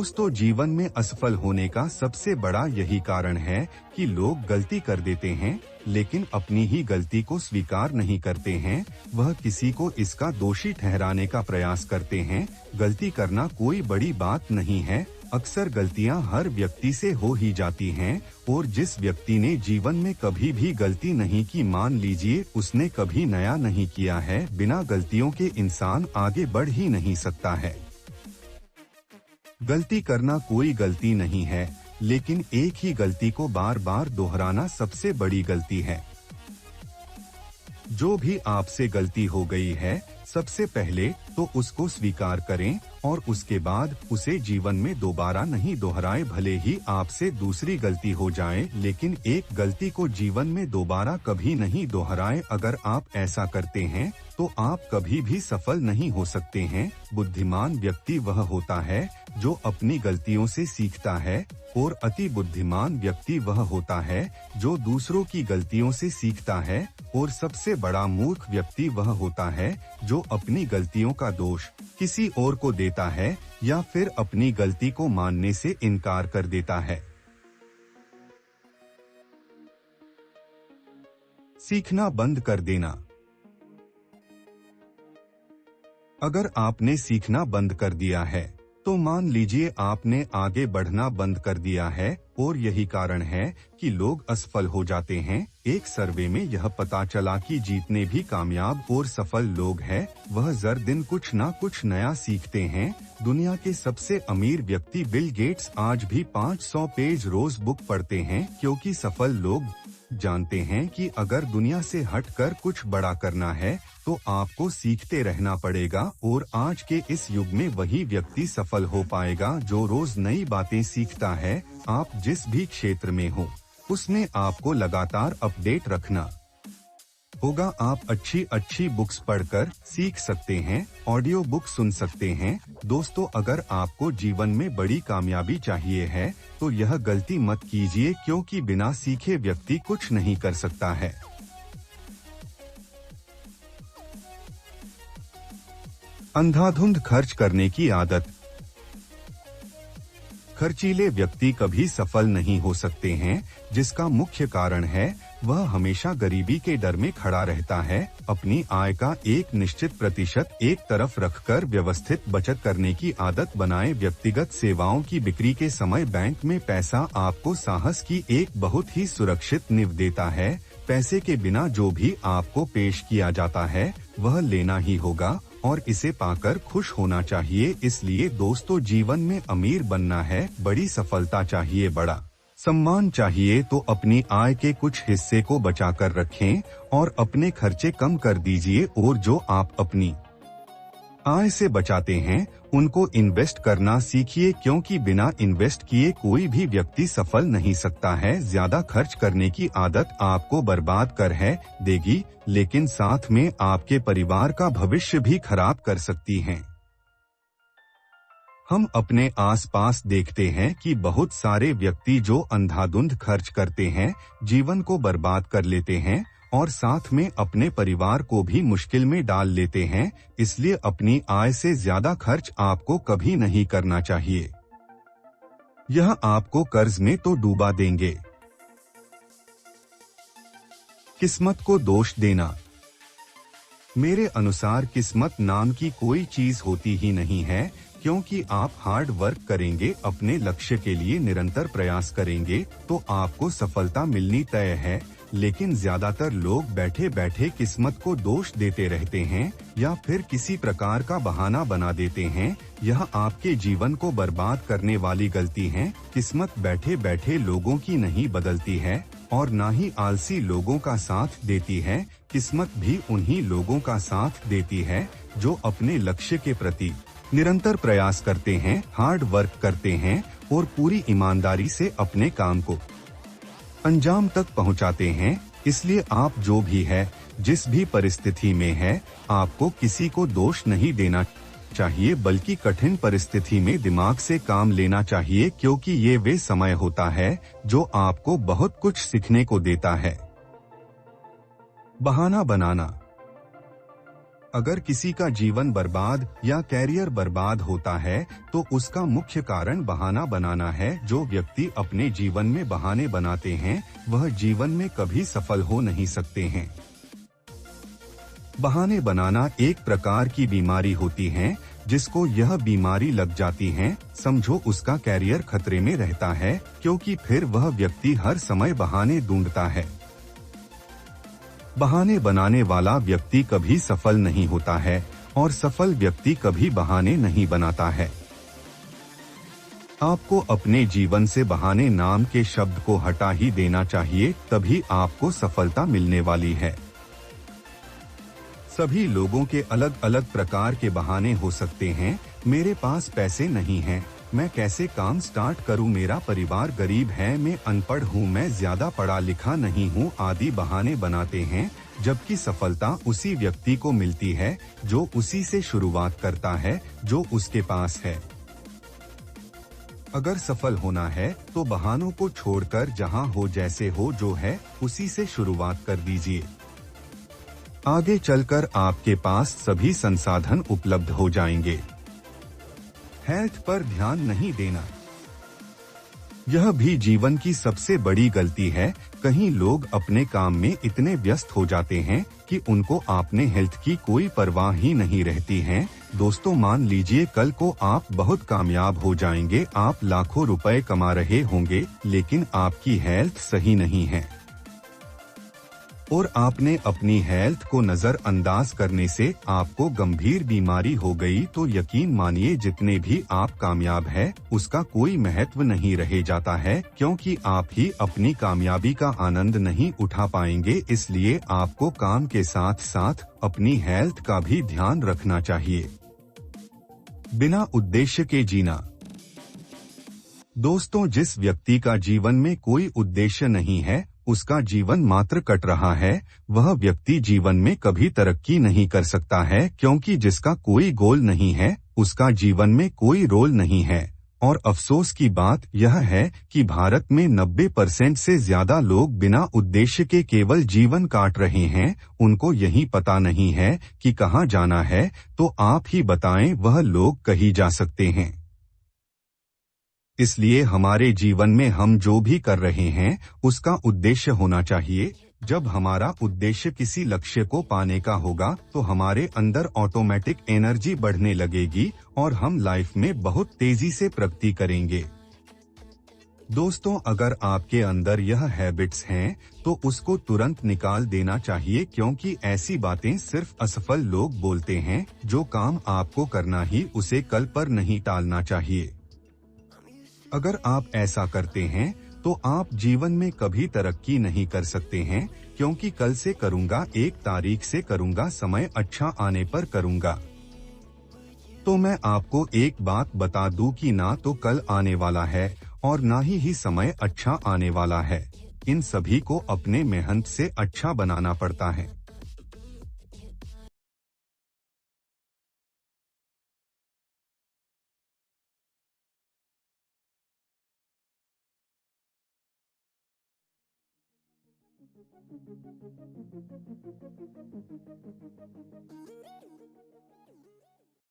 दोस्तों, जीवन में असफल होने का सबसे बड़ा यही कारण है कि लोग गलती कर देते हैं, लेकिन अपनी ही गलती को स्वीकार नहीं करते हैं। वह किसी को इसका दोषी ठहराने का प्रयास करते हैं। गलती करना कोई बड़ी बात नहीं है। अक्सर गलतियां हर व्यक्ति से हो ही जाती हैं, और जिस व्यक्ति ने जीवन में कभी भी गलती नहीं की, मान लीजिए उसने कभी नया नहीं किया है। बिना गलतियों के इंसान आगे बढ़ ही नहीं सकता है। गलती करना कोई गलती नहीं है, लेकिन एक ही गलती को बार बार दोहराना सबसे बड़ी गलती है। जो भी आपसे गलती हो गई है, सबसे पहले तो उसको स्वीकार करें और उसके बाद उसे जीवन में दोबारा नहीं दोहराएं। भले ही आपसे दूसरी गलती हो जाए, लेकिन एक गलती को जीवन में दोबारा कभी नहीं दोहराएं। अगर आप ऐसा करते हैं तो आप कभी भी सफल नहीं हो सकते हैं। बुद्धिमान व्यक्ति वह होता है जो अपनी गलतियों से सीखता है, और अति बुद्धिमान व्यक्ति वह होता है जो दूसरों की गलतियों से सीखता है, और सबसे बड़ा मूर्ख व्यक्ति वह होता है जो अपनी गलतियों का दोष किसी और को देता है या फिर अपनी गलती को मानने से इनकार कर देता है। सीखना बंद कर देना। अगर आपने सीखना बंद कर दिया है, तो मान लीजिए आपने आगे बढ़ना बंद कर दिया है, और यही कारण है कि लोग असफल हो जाते हैं। एक सर्वे में यह पता चला कि जितने भी कामयाब और सफल लोग हैं, वह हर दिन कुछ ना कुछ नया सीखते हैं। दुनिया के सबसे अमीर व्यक्ति बिल गेट्स आज भी 500 पेज रोज बुक पढ़ते हैं, क्योंकि सफल लोग जानते हैं कि अगर दुनिया से हटकर कुछ बड़ा करना है तो आपको सीखते रहना पड़ेगा। और आज के इस युग में वही व्यक्ति सफल हो पाएगा जो रोज नई बातें सीखता है। आप जिस भी क्षेत्र में हो, उसमें आपको लगातार अपडेट रखना होगा। आप अच्छी बुक्स पढ़कर सीख सकते हैं, ऑडियो बुक सुन सकते हैं। दोस्तों, अगर आपको जीवन में बड़ी कामयाबी चाहिए है तो यह गलती मत कीजिए, क्योंकि बिना सीखे व्यक्ति कुछ नहीं कर सकता है। अंधाधुंध खर्च करने की आदत। खर्चीले व्यक्ति कभी सफल नहीं हो सकते हैं, जिसका मुख्य कारण है वह हमेशा गरीबी के डर में खड़ा रहता है। अपनी आय का एक निश्चित प्रतिशत एक तरफ रखकर व्यवस्थित बचत करने की आदत बनाएं। व्यक्तिगत सेवाओं की बिक्री के समय बैंक में पैसा आपको साहस की एक बहुत ही सुरक्षित नींव देता है। पैसे के बिना जो भी आपको पेश किया जाता है वह लेना ही होगा, और इसे पाकर खुश होना चाहिए। इसलिए दोस्तों, जीवन में अमीर बनना है, बड़ी सफलता चाहिए, बड़ा सम्मान चाहिए, तो अपनी आय के कुछ हिस्से को बचाकर रखें और अपने खर्चे कम कर दीजिए। और जो आप अपनी आय से बचाते हैं उनको इन्वेस्ट करना सीखिए, क्योंकि बिना इन्वेस्ट किए कोई भी व्यक्ति सफल नहीं सकता है। ज्यादा खर्च करने की आदत आपको बर्बाद कर है देगी, लेकिन साथ में आपके परिवार का भविष्य भी खराब कर सकती है। हम अपने आसपास देखते हैं कि बहुत सारे व्यक्ति जो अंधाधुंध खर्च करते हैं, जीवन को बर्बाद कर लेते हैं और साथ में अपने परिवार को भी मुश्किल में डाल लेते हैं। इसलिए अपनी आय से ज्यादा खर्च आपको कभी नहीं करना चाहिए। यह आपको कर्ज में तो डूबा देंगे। किस्मत को दोष देना। मेरे अनुसार किस्मत नाम की कोई चीज होती ही नहीं है, क्योंकि आप हार्ड वर्क करेंगे, अपने लक्ष्य के लिए निरंतर प्रयास करेंगे तो आपको सफलता मिलनी तय है। लेकिन ज्यादातर लोग बैठे बैठे किस्मत को दोष देते रहते हैं या फिर किसी प्रकार का बहाना बना देते हैं। यह आपके जीवन को बर्बाद करने वाली गलती है। किस्मत बैठे बैठे लोगों की नहीं बदलती है और ना ही आलसी लोगों का साथ देती है। किस्मत भी उन्हीं लोगों का साथ देती है जो अपने लक्ष्य के प्रति निरंतर प्रयास करते हैं, हार्ड वर्क करते हैं और पूरी ईमानदारी से अपने काम को अंजाम तक पहुंचाते हैं। इसलिए आप जो भी है, जिस भी परिस्थिति में है, आपको किसी को दोष नहीं देना चाहिए, बल्कि कठिन परिस्थिति में दिमाग से काम लेना चाहिए, क्योंकि ये वे समय होता है जो आपको बहुत कुछ सीखने को देता है। बहाना बनाना। अगर किसी का जीवन बर्बाद या कैरियर बर्बाद होता है तो उसका मुख्य कारण बहाना बनाना है। जो व्यक्ति अपने जीवन में बहाने बनाते हैं वह जीवन में कभी सफल हो नहीं सकते हैं। बहाने बनाना एक प्रकार की बीमारी होती है। जिसको यह बीमारी लग जाती है समझो उसका कैरियर खतरे में रहता है, क्योंकि फिर वह व्यक्ति हर समय बहाने ढूंढता है। बहाने बनाने वाला व्यक्ति कभी सफल नहीं होता है और सफल व्यक्ति कभी बहाने नहीं बनाता है। आपको अपने जीवन से बहाने नाम के शब्द को हटा ही देना चाहिए, तभी आपको सफलता मिलने वाली है। सभी लोगों के अलग अलग प्रकार के बहाने हो सकते हैं। मेरे पास पैसे नहीं हैं, मैं कैसे काम स्टार्ट करूं, मेरा परिवार गरीब है, मैं अनपढ़ हूं, मैं ज्यादा पढ़ा लिखा नहीं हूं आदि बहाने बनाते हैं। जबकि सफलता उसी व्यक्ति को मिलती है जो उसी से शुरुआत करता है जो उसके पास है। अगर सफल होना है तो बहानों को छोड़कर जहां हो जैसे हो जो है उसी से शुरुआत कर दीजिए। आगे चलकर आपके पास सभी संसाधन उपलब्ध हो जाएंगे। हेल्थ पर ध्यान नहीं देना, यह भी जीवन की सबसे बड़ी गलती है। कहीं लोग अपने काम में इतने व्यस्त हो जाते हैं कि उनको अपने हेल्थ की कोई परवाह ही नहीं रहती है। दोस्तों, मान लीजिए कल को आप बहुत कामयाब हो जाएंगे, आप लाखों रुपए कमा रहे होंगे, लेकिन आपकी हेल्थ सही नहीं है और आपने अपनी हेल्थ को नजरअंदाज करने से आपको गंभीर बीमारी हो गई, तो यकीन मानिए जितने भी आप कामयाब हैं उसका कोई महत्व नहीं रह जाता है, क्योंकि आप ही अपनी कामयाबी का आनंद नहीं उठा पाएंगे। इसलिए आपको काम के साथ साथ अपनी हेल्थ का भी ध्यान रखना चाहिए। बिना उद्देश्य के जीना। दोस्तों, जिस व्यक्ति का जीवन में कोई उद्देश्य नहीं है, उसका जीवन मात्र कट रहा है, वह व्यक्ति जीवन में कभी तरक्की नहीं कर सकता है, क्योंकि जिसका कोई गोल नहीं है उसका जीवन में कोई रोल नहीं है। और अफसोस की बात यह है कि भारत में 90% से ज्यादा लोग बिना उद्देश्य के केवल जीवन काट रहे हैं। उनको यही पता नहीं है कि कहाँ जाना है, तो आप ही बताएं वह लोग कहीं जा सकते हैं। इसलिए हमारे जीवन में हम जो भी कर रहे हैं उसका उद्देश्य होना चाहिए। जब हमारा उद्देश्य किसी लक्ष्य को पाने का होगा तो हमारे अंदर ऑटोमेटिक एनर्जी बढ़ने लगेगी और हम लाइफ में बहुत तेजी से प्रगति करेंगे। दोस्तों, अगर आपके अंदर यह हैबिट्स हैं तो उसको तुरंत निकाल देना चाहिए, क्योंकि ऐसी बातें सिर्फ असफल लोग बोलते हैं। जो काम आपको करना ही उसे कल पर नहीं टालना चाहिए। अगर आप ऐसा करते हैं तो आप जीवन में कभी तरक्की नहीं कर सकते हैं, क्योंकि कल से करूंगा, 1 तारीख से करूंगा, समय अच्छा आने पर करूंगा। तो मैं आपको एक बात बता दूं कि ना तो कल आने वाला है और ना ही समय अच्छा आने वाला है। इन सभी को अपने मेहनत से अच्छा बनाना पड़ता है।